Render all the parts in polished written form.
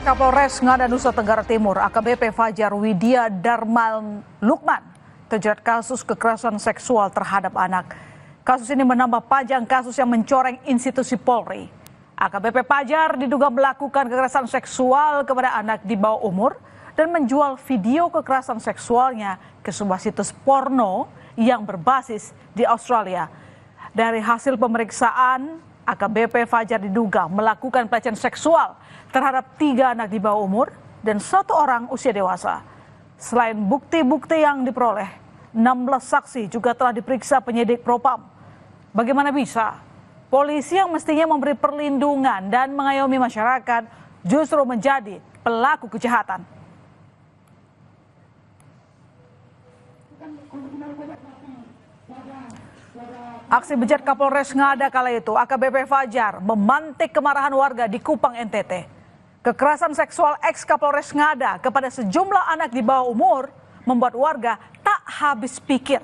Kapolres Ngada Nusa Tenggara Timur AKBP Fajar Widya Darmal Lukman terjerat kasus kekerasan seksual terhadap anak. Kasus ini menambah panjang kasus yang mencoreng institusi Polri. AKBP Fajar diduga melakukan kekerasan seksual kepada anak di bawah umur dan menjual video kekerasan seksualnya ke sebuah situs porno yang berbasis di Australia. Dari hasil pemeriksaan, AKBP Fajar diduga melakukan pelecehan seksual terhadap 3 anak di bawah umur dan 1 orang usia dewasa. Selain bukti-bukti yang diperoleh, 16 saksi juga telah diperiksa penyidik Propam. Bagaimana bisa polisi yang mestinya memberi perlindungan dan mengayomi masyarakat justru menjadi pelaku kejahatan? Aksi bejat Kapolres Ngada kala itu, AKBP Fajar memantik kemarahan warga di Kupang, NTT. Kekerasan seksual ex Kapolres Ngada kepada sejumlah anak di bawah umur membuat warga tak habis pikir.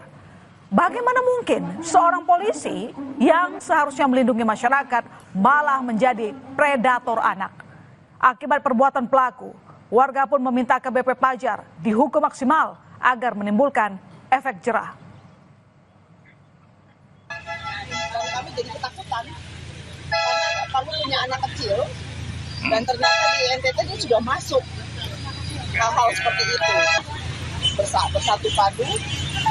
Bagaimana mungkin seorang polisi yang seharusnya melindungi masyarakat malah menjadi predator anak? Akibat perbuatan pelaku, warga pun meminta AKBP Fajar dihukum maksimal agar menimbulkan efek jerah. Kami jadi ketakutan karena kami punya anak kecil dan ternyata di NTT dia sudah masuk hal-hal seperti itu. Bersatu padu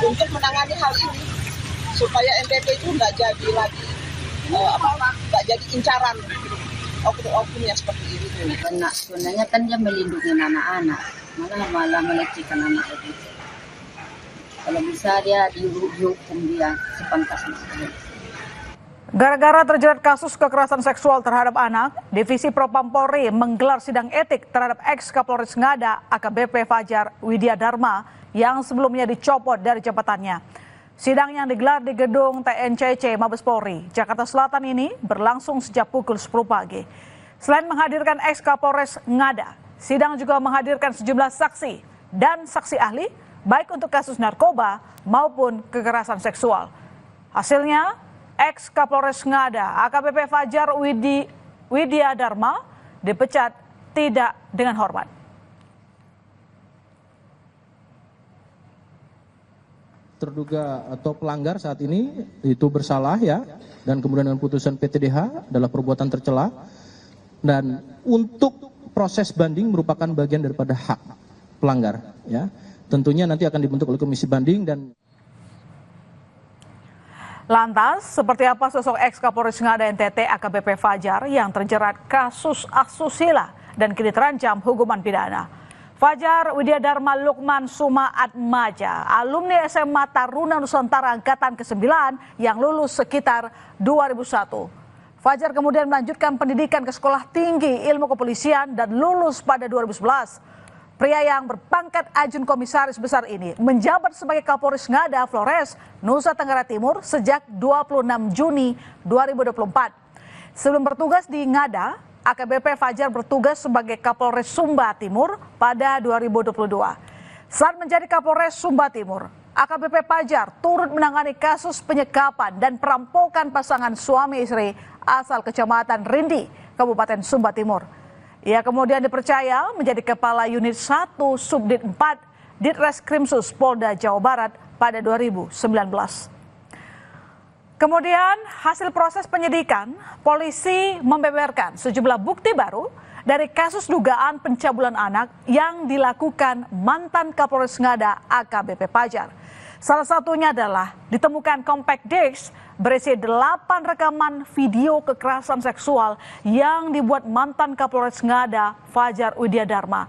untuk menangani hal ini supaya NTT itu nggak jadi lagi nggak jadi incaran oknum-oknum yang seperti ini. Karena sebenarnya kan dia melindungi anak-anak, malah melecehkan anak itu. Kalau bisa dia dihukum dia sepantasnya. Gara-gara terjerat kasus kekerasan seksual terhadap anak, Divisi Propam Polri menggelar sidang etik terhadap ex Kapolres Ngada AKBP Fajar Widya Darma yang sebelumnya dicopot dari jabatannya. Sidang yang digelar di gedung TNCC Mabes Polri, Jakarta Selatan ini berlangsung sejak pukul 10 pagi. Selain menghadirkan ex Kapolres Ngada, sidang juga menghadirkan sejumlah saksi dan saksi ahli baik untuk kasus narkoba maupun kekerasan seksual. Hasilnya, ex Kapolres Ngada AKBP Fajar Widya Darma dipecat tidak dengan hormat. Terduga atau pelanggar saat ini itu bersalah ya, dan kemudian dengan putusan PTDH adalah perbuatan tercela, dan untuk proses banding merupakan bagian daripada hak pelanggar ya. Tentunya nanti akan dibentuk oleh komisi banding. Dan lantas, seperti apa sosok ex Kapolres Ngada NTT AKBP Fajar yang terjerat kasus asusila dan kini terancam hukuman pidana? Fajar Widya Darma Lukman Suma Atmaja, alumni SMA Taruna Nusantara Angkatan ke-9 yang lulus sekitar 2001. Fajar kemudian melanjutkan pendidikan ke Sekolah Tinggi Ilmu Kepolisian dan lulus pada 2011. Pria yang berpangkat Ajun Komisaris Besar ini menjabat sebagai Kapolres Ngada Flores, Nusa Tenggara Timur sejak 26 Juni 2024. Sebelum bertugas di Ngada, AKBP Fajar bertugas sebagai Kapolres Sumba Timur pada 2022. Saat menjadi Kapolres Sumba Timur, AKBP Fajar turut menangani kasus penyekapan dan perampokan pasangan suami istri asal Kecamatan Rindi, Kabupaten Sumba Timur. Ia kemudian dipercaya menjadi Kepala Unit 1 Subdit 4 Ditreskrimsus Polda Jawa Barat pada 2019. Kemudian hasil proses penyidikan, polisi membeberkan sejumlah bukti baru dari kasus dugaan pencabulan anak yang dilakukan mantan Kapolres Ngada AKBP Fajar. Salah satunya adalah ditemukan compact disc berisi 8 rekaman video kekerasan seksual yang dibuat mantan Kapolres Ngada Fajar Widya Darma.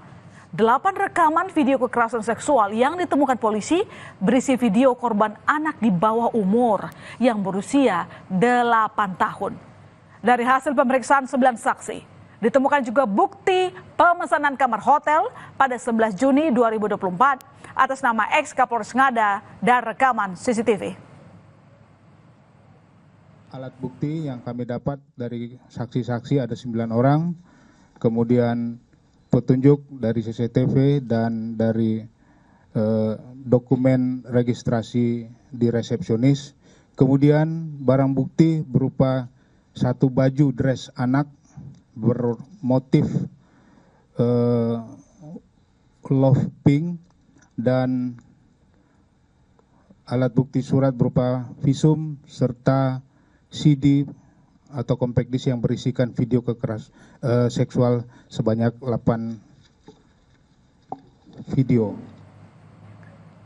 8 rekaman video kekerasan seksual yang ditemukan polisi berisi video korban anak di bawah umur yang berusia 8 tahun. Dari hasil pemeriksaan 9 saksi, ditemukan juga bukti pemesanan kamar hotel pada 11 Juni 2024 atas nama ex Kapolres Ngada dan rekaman CCTV. Alat bukti yang kami dapat dari saksi-saksi ada 9 orang, kemudian petunjuk dari CCTV dan dari dokumen registrasi di resepsionis, kemudian barang bukti berupa 1 baju dress anak bermotif love pink, dan alat bukti surat berupa visum serta CD atau compact disc yang berisikan video seksual sebanyak 8 video.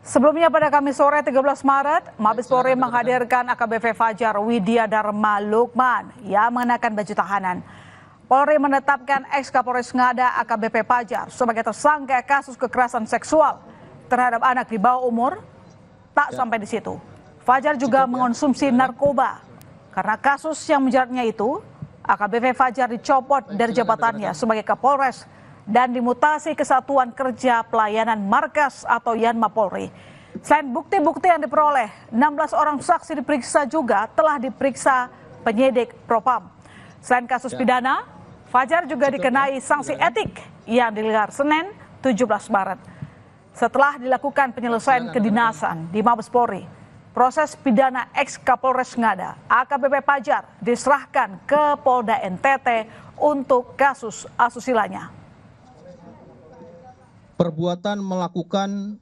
Sebelumnya pada Kamis sore 13 Maret, Mabes Polri menghadirkan AKBP Fajar Widya Dharma Lukman yang mengenakan baju tahanan. Polri menetapkan ex-Kapolres Ngada AKBP Fajar sebagai tersangka kasus kekerasan seksual terhadap anak di bawah umur. Tak sampai di situ, Fajar juga mengonsumsi narkoba. Karena kasus yang menjeratnya itu, AKBP Fajar dicopot dari jabatannya sebagai Kapolres dan dimutasi ke Satuan Kerja Pelayanan Markas atau Yanma Polri. Selain bukti-bukti yang diperoleh, 16 orang saksi diperiksa juga telah diperiksa penyidik Propam. Selain kasus pidana, Fajar juga dikenai sanksi etik yang digelar Senin 17 Maret. Setelah dilakukan penyelesaian kedinasan di Mabes Polri, proses pidana ex-Kapolres Ngada AKBP Fajar diserahkan ke Polda NTT untuk kasus asusilanya. Perbuatan melakukan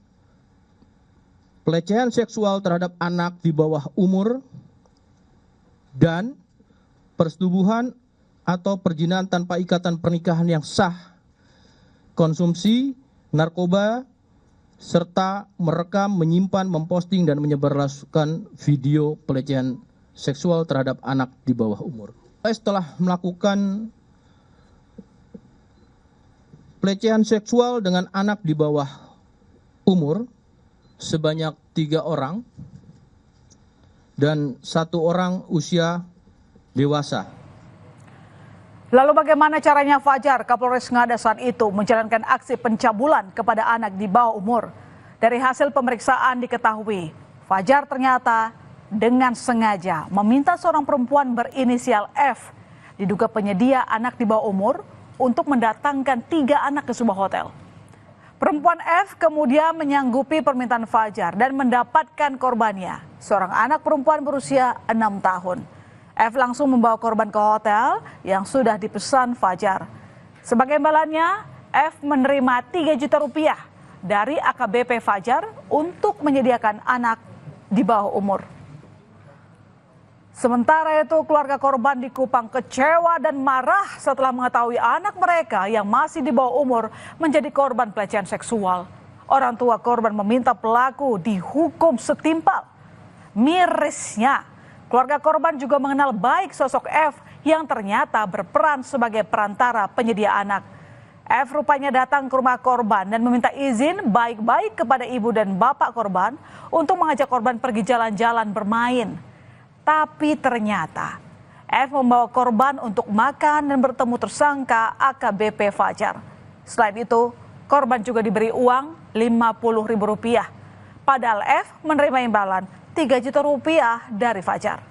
pelecehan seksual terhadap anak di bawah umur dan persetubuhan atau perjinahan tanpa ikatan pernikahan yang sah, konsumsi narkoba, serta merekam, menyimpan, memposting, dan menyebarluaskan video pelecehan seksual terhadap anak di bawah umur. Setelah melakukan pelecehan seksual dengan anak di bawah umur sebanyak 3 orang dan 1 orang usia dewasa. Lalu bagaimana caranya Fajar, Kapolres Ngada saat itu menjalankan aksi pencabulan kepada anak di bawah umur? Dari hasil pemeriksaan diketahui, Fajar ternyata dengan sengaja meminta seorang perempuan berinisial F, diduga penyedia anak di bawah umur, untuk mendatangkan 3 anak ke sebuah hotel. Perempuan F kemudian menyanggupi permintaan Fajar dan mendapatkan korbannya, seorang anak perempuan berusia 6 tahun. F langsung membawa korban ke hotel yang sudah dipesan Fajar. Sebagai imbalannya, F menerima 3 juta rupiah dari AKBP Fajar untuk menyediakan anak di bawah umur. Sementara itu, keluarga korban di Kupang kecewa dan marah setelah mengetahui anak mereka yang masih di bawah umur menjadi korban pelecehan seksual. Orang tua korban meminta pelaku dihukum setimpal. Mirisnya, keluarga korban juga mengenal baik sosok F yang ternyata berperan sebagai perantara penyedia anak. F rupanya datang ke rumah korban dan meminta izin baik-baik kepada ibu dan bapak korban untuk mengajak korban pergi jalan-jalan bermain. Tapi ternyata F membawa korban untuk makan dan bertemu tersangka AKBP Fajar. Selain itu, korban juga diberi uang Rp50.000. Padahal F menerima imbalan Rp3 juta dari Fajar.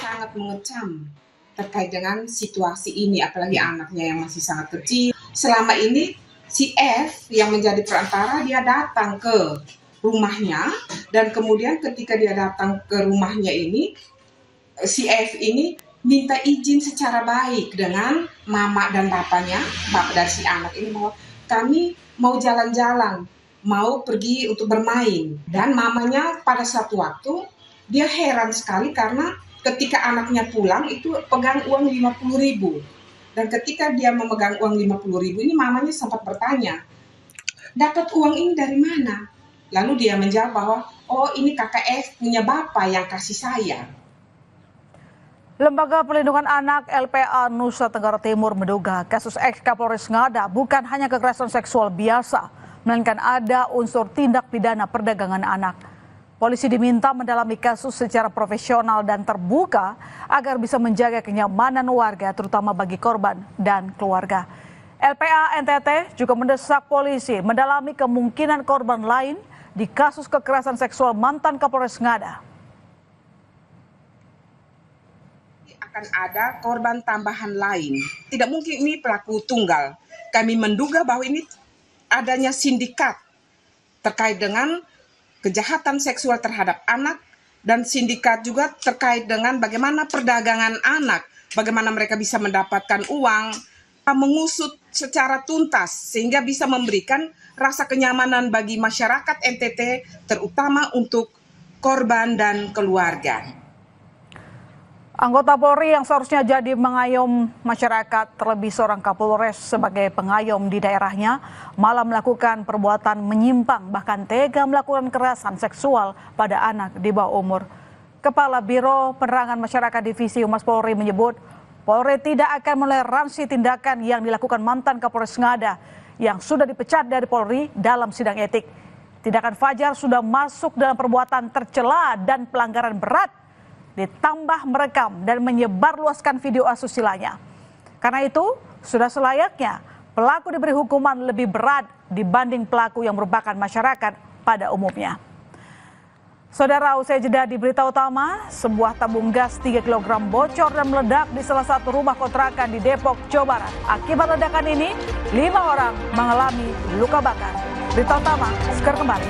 Sangat mengecam terkait dengan situasi ini, apalagi anaknya yang masih sangat kecil. Selama ini si F yang menjadi perantara, dia datang ke rumahnya, dan kemudian ketika dia datang ke rumahnya ini, si F ini minta izin secara baik dengan mama dan bapaknya, bapak dari si anak ini, bahwa kami mau jalan-jalan, mau pergi untuk bermain. Dan mamanya pada satu waktu dia heran sekali karena ketika anaknya pulang itu pegang uang 50.000. Dan ketika dia memegang uang 50.000 ini, mamanya sempat bertanya, dapat uang ini dari mana? Lalu dia menjawab bahwa, oh ini kakak F punya bapak yang kasih saya. Lembaga Perlindungan Anak LPA Nusa Tenggara Timur menduga kasus ex-Kapolres Ngada bukan hanya kekerasan seksual biasa, melainkan ada unsur tindak pidana perdagangan anak. Polisi diminta mendalami kasus secara profesional dan terbuka agar bisa menjaga kenyamanan warga, terutama bagi korban dan keluarga. LPA NTT juga mendesak polisi mendalami kemungkinan korban lain di kasus kekerasan seksual mantan Kapolres Ngada. Akan ada korban tambahan lain. Tidak mungkin ini pelaku tunggal. Kami menduga bahwa ini adanya sindikat terkait dengan kejahatan seksual terhadap anak, dan sindikat juga terkait dengan bagaimana perdagangan anak bagaimana mereka bisa mendapatkan uang, mengusut secara tuntas sehingga bisa memberikan rasa kenyamanan bagi masyarakat NTT, terutama untuk korban dan keluarga. Anggota Polri yang seharusnya jadi mengayom masyarakat, terlebih seorang Kapolres sebagai pengayom di daerahnya, malah melakukan perbuatan menyimpang, bahkan tega melakukan kekerasan seksual pada anak di bawah umur. Kepala Biro Penerangan Masyarakat Divisi Humas Polri menyebut, Polri tidak akan meneransi tindakan yang dilakukan mantan Kapolres Ngada yang sudah dipecat dari Polri dalam sidang etik. Tindakan Fajar sudah masuk dalam perbuatan tercela dan pelanggaran berat, ditambah merekam dan menyebarluaskan video asusilanya. Karena itu, sudah selayaknya pelaku diberi hukuman lebih berat dibanding pelaku yang merupakan masyarakat pada umumnya. Saudara, usai jeda di berita utama, sebuah tabung gas 3 kg bocor dan meledak di salah satu rumah kontrakan di Depok, Jawa Barat. Akibat ledakan ini, 5 orang mengalami luka bakar. Berita utama, segera kembali.